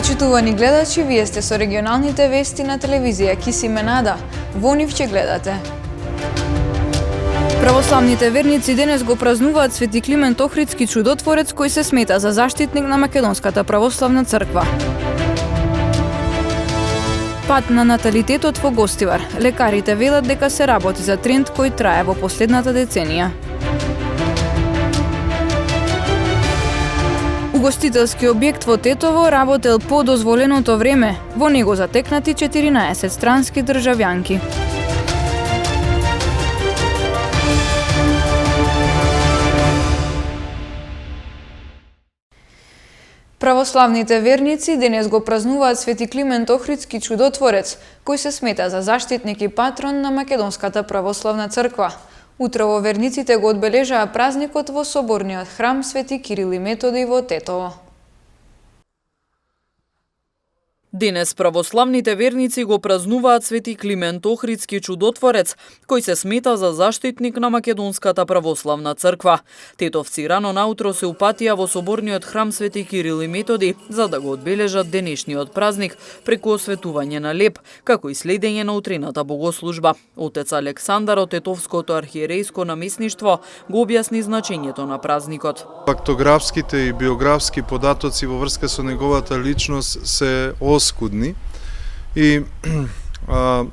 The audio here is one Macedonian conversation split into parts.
Почитувани гледачи, вие сте со регионалните вести на телевизија Кисиме Нада. Во нив ќе гледате. Православните верници денес го празнуваат Свети Климент Охридски чудотворец, кој се смета за заштитник на Македонската православна црква. Пат на наталитетот во Гостивар. Лекарите велат дека се работи за тренд кој трае во последната деценија. Угостителски објект во Тетово работел по дозволеното време. Во него затекнати 14 странски државјанки. Православните верници денес го празнуваат Свети Климент Охридски чудотворец, кој се смета за заштитник и патрон на Македонската православна црква. Утрово верниците го одбележаа празникот во соборниот храм Свети Кирил и Методи во Тетово. Денес православните верници го празнуваат Свети Климент Охридски чудотворец, кој се смета за заштитник на Македонската православна црква. Тетовци рано наутро се упатија во соборниот храм Свети Кирил и Методи за да го одбележат денешниот празник преку осветување на леп, како и следење на утрената богослужба. Отец Александар од Тетовското архиерејско наместништво го објасни значењето на празникот. Фактографските и биографски податоци во врска со неговата личност се оскудни и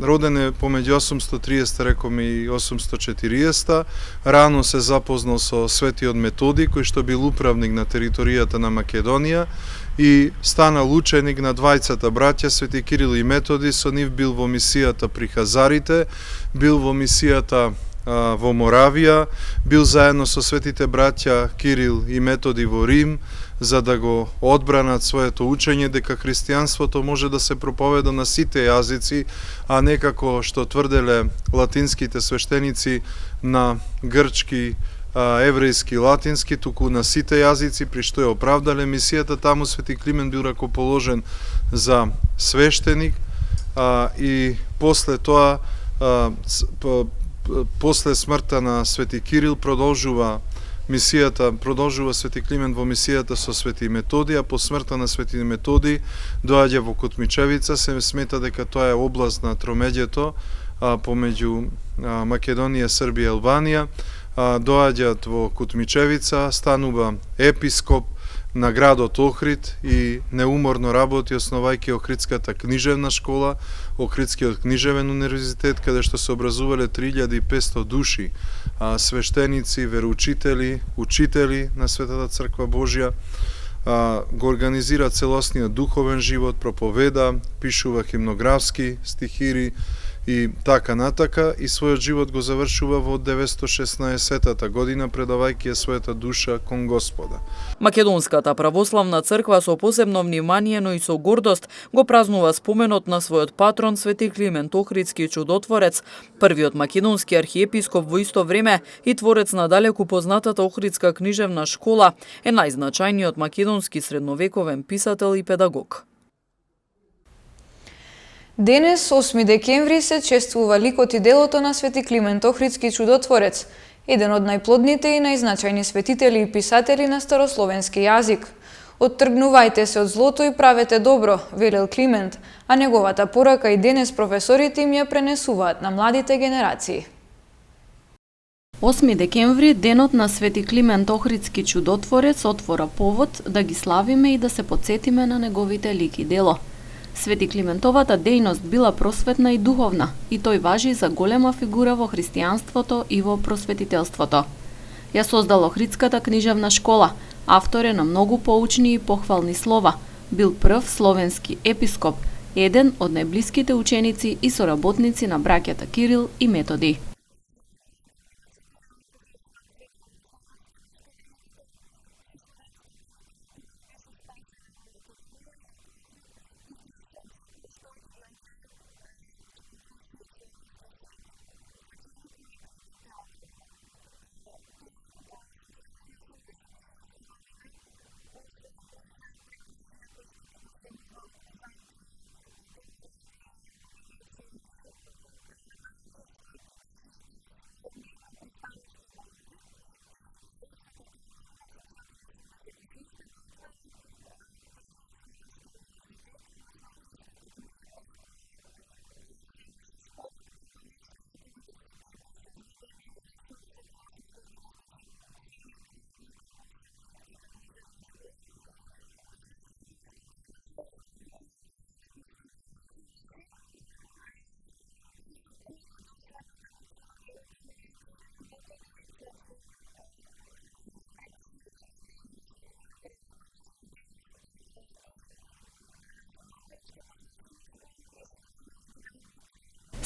роден е помеѓу 830, рекоме, и 840. Рано се запознал со светиот Методи, кој што бил управник на територијата на Македонија и станал ученик на двајцата браќа Свети Кирил и Методи. Со нив бил во мисијата при Хазарите, бил во мисијата во Моравија, бил заедно со светите браќа Кирил и Методи во Рим, за да го одбранат своето учење дека христијанството може да се проповеда на сите јазици, а не како што тврделе латинските свештеници на грчки, еврејски, латински, туку на сите јазици, при што ја оправдале мисијата. Таму Свети Климент бил ракоположен за свештеник и после тоа, после смртта на Свети Кирил продолжува Свети Климент во мисијата со Свети Методи, а по смртта на Свети Методи доаѓа во Кутмичевица. Се смета дека тоа е област на тромеѓето помеѓу Македонија, Србија и Албанија. Доаѓаат во Кутмичевица, станува епископ на градот Охрид и неуморно работи основајќи Охридската книжевна школа, Охридскиот книжевен универзитет, каде што се образувале 3500 души свештеници, вероучители, учители на Светата Црква Божја. Го организира целосниот духовен живот, проповеда, пишува химнографски стихири и така натака, и својот живот го завршува во 916 година, предавајќи ја својата душа кон Господа. Македонската православна црква со посебно внимание, но и со гордост го празнува споменот на својот патрон Свети Климент Охридски чудотворец, првиот македонски архиепископ во исто време и творец на далеку познатата Охридска книжевна школа, е најзначајниот македонски средновековен писател и педагог. Денес, 8 декември, се чествува ликот и делото на Свети Климент Охридски чудотворец, еден од најплодните и најзначајни светители и писатели на старословенски јазик. Оттргнувајте се од злото и правете добро, велел Климент, а неговата порака и денес професорите им ја пренесуваат на младите генерации. 8 декември, денот на Свети Климент Охридски чудотворец, отвора повод да ги славиме и да се потсетиме на неговите лик и дело. Свети Климентовата дејност била просветна и духовна, и тој важи за голема фигура во христијанството и во просветителството. Ја создал Охридската книжевна школа, автор е на многу поучни и похвални слова, бил прв словенски епископ, еден од најблиските ученици и соработници на браќата Кирил и Методи.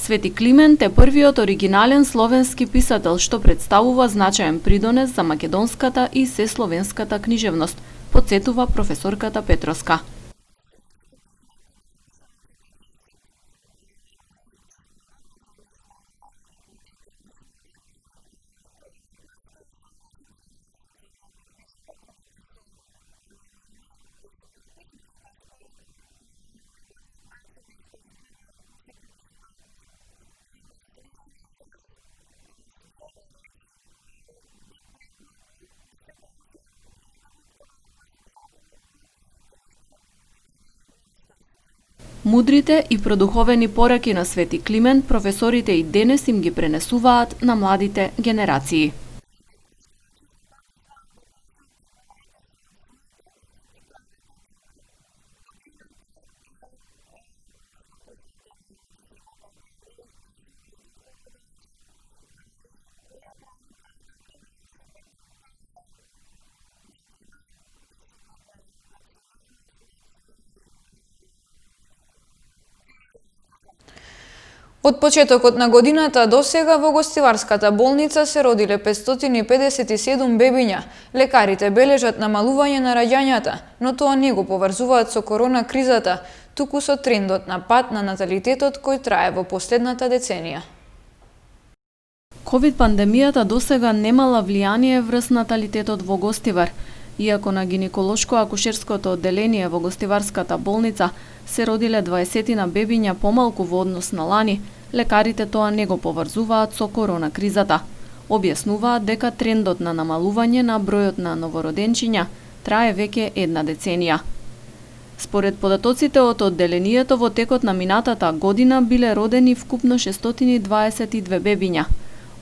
Свети Климент е првиот оригинален словенски писател што представува значаен придонес за македонската и сесловенската книжевност, потсетува професорката Петроска. Мудрите и продуховени пораки на Свети Климент професорите и денес им ги пренесуваат на младите генерации. Од почетокот на годината до сега во гостиварската болница се родиле 557 бебиња. Лекарите бележат намалување на раѓањата, но тоа не го поврзуваат со корона кризата, туку со трендот на пад на наталитетот кој трае во последната деценија. Ковид пандемијата досега немала влијание врз наталитетот во Гостивар. Иако на гинеколошко-акушерското одделение во Гостиварската болница се родиле 20 бебиња помалку во однос на лани, лекарите тоа не го поврзуваат со корона кризата. Објаснуваат дека трендот на намалување на бројот на новороденчиња трае веќе една деценија. Според податоците од одделението во текот на минатата година биле родени вкупно 622 бебиња.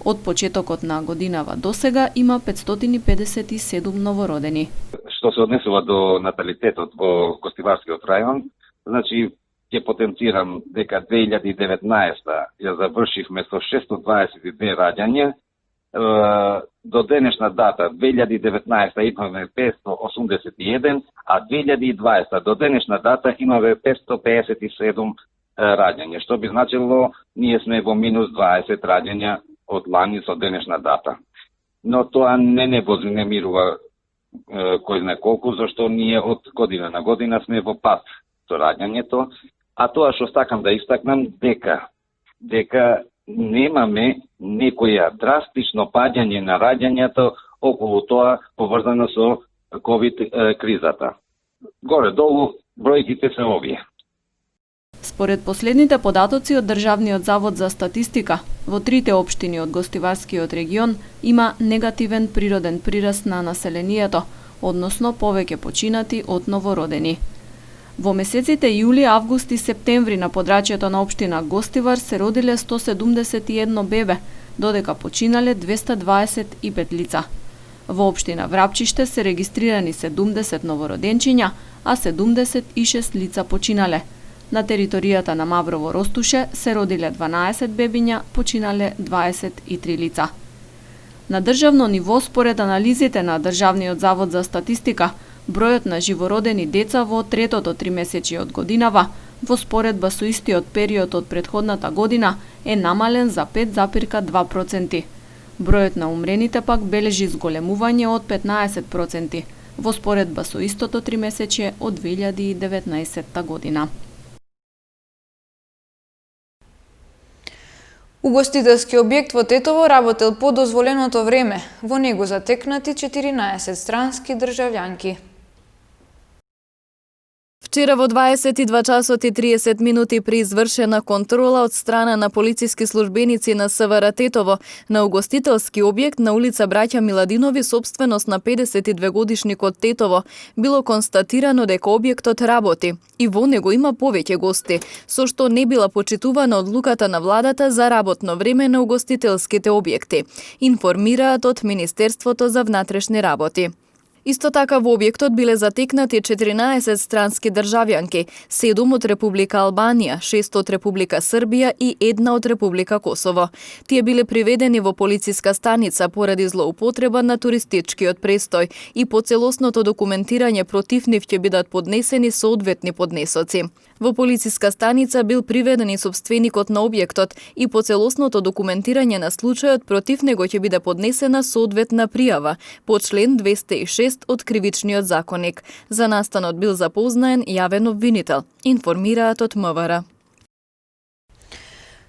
Од почетокот на годинава досега има 557 новородени. Што се однесува до наталитетот во Гостиварскиот рајон, значи ќе потенцирам дека 2019 ја завршивме со 622 раѓања. До денешна дата 2019 имаме 581, а 2020 до денешна дата имаме 557 раѓања, што би значило ние сме во минус 20 раѓања од лани со денешна дата. Но тоа не вознемирува кој знае колку, зашто ние од година на година сме во пат со раѓањето, а тоа што сакам да истакнам дека немаме некоја драстично падање на раѓањето околу тоа поврзано со ковид кризата. Горе-долу бројките се овие. Според последните податоци од Државниот завод за статистика, во трите општини од Гостиварскиот регион има негативен природен прираст на населението, односно повеќе починати од новородени. Во месеците јули, август и септември на подрачјето на општина Гостивар се родиле 171 бебе, додека починале 225 лица. Во општина Врапчиште се регистрирани 70 новороденчиња, а 76 лица починале. На територијата на Маврово Ростуше се родиле 12 бебиња, починале 23 лица. На државно ниво, според анализите на Државниот завод за статистика, бројот на живородени деца во третото тримесечје од годинава, во споредба со истиот период од претходната година, е намален за 5,2%. Бројот на умрените пак бележи зголемување од 15%, во споредба со истото тримесечје од 2019 година. Угостителски објект во Тетово работел по дозволеното време. Во него затекнати 14 странски државјанки. Вчера во 22 часот и 30 минути при извршена контрола од страна на полициски службеници на СВР Тетово на угостителски објект на улица Браќа Миладинови, собственост на 52-годишникот Тетово, било констатирано дека објектот работи и во него има повеќе гости, со што не била почитувана одлуката на владата за работно време на угостителските објекти, информираат од Министерството за внатрешни работи. Исто така во објектот биле затекнати 14 странски државјанки, 7 од Република Албанија, 6 од Република Србија и 1 од Република Косово. Тие биле приведени во полициска станица поради злоупотреба на туристичкиот престој и по целосното документирање против нив ќе бидат поднесени соодветни поднесоци. Во полициска станица бил приведен и собственикот на објектот и по целосното документирање на случајот против него ќе биде поднесена соодветна пријава по член 206 од Кривичниот законник. За настанот бил запознаен јавен обвинител, информираат од МВР.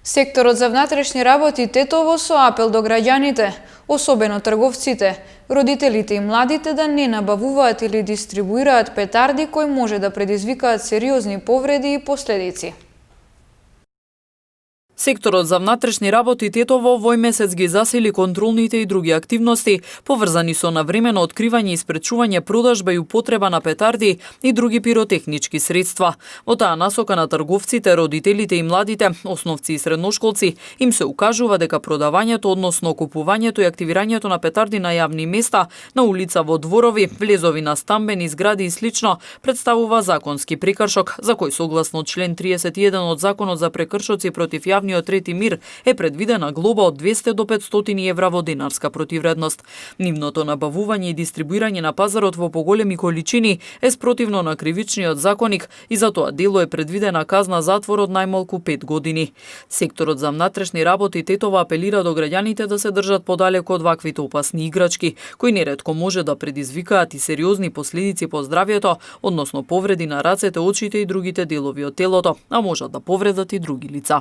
Секторот за внатрешни работи Тетово со апел до граѓаните, особено трговците, родителите и младите да не набавуваат или дистрибуираат петарди кои може да предизвикаат сериозни повреди и последици. Секторот за внатрешни работи Тетово овој месец ги засили контролните и други активности поврзани со навремено откривање и спречување продажба и употреба на петарди и други пиротехнички средства. Во таа насока на трговците, родителите и младите, основци и средношколци, им се укажува дека продавањето, односно купувањето и активирањето на петарди на јавни места, на улица, во дворови, влезови на стамбени згради и слично, представува законски прекршок, за кој согласно член 31 од Законот за прекршоци против јавниот трети мир е предвидена глоба од 200 до 500 евра во денарска противредност. Нивното набавување и дистрибуирање на пазарот во поголеми количини е спротивно на Кривичниот законник и за тоа дело е предвидена казна затвор од најмалку 5 години. Секторот за внатрешни работи Тетово апелира до граѓаните да се држат подалеку од ваквите опасни играчки, кои неретко може да предизвикаат и сериозни последици по здравјето, односно повреди на рацете, очите и другите делови од телото, а можат да повредат и други лица.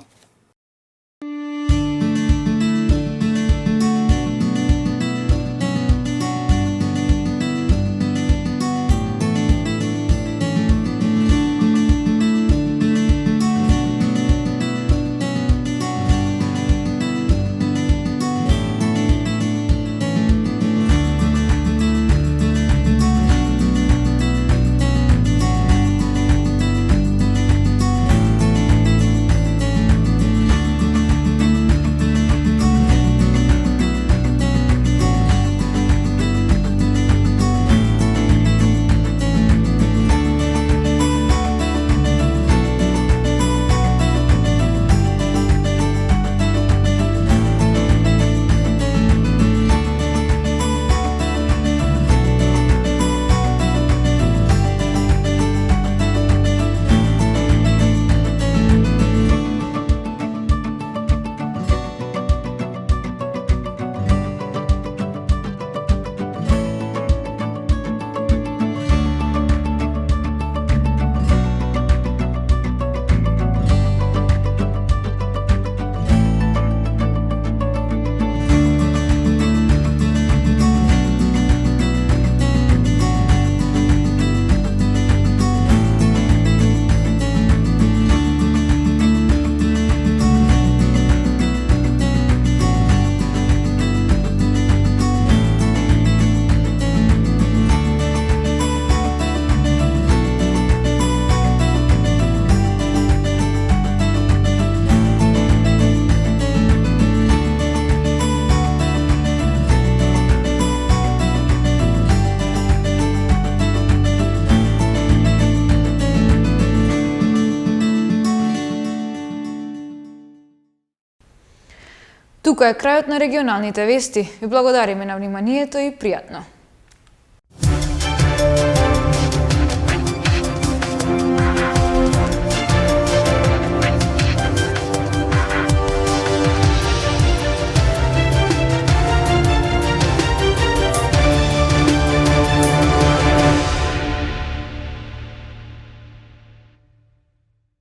Тука е крајот на регионалните вести. Ви благодариме на вниманието и пријатно.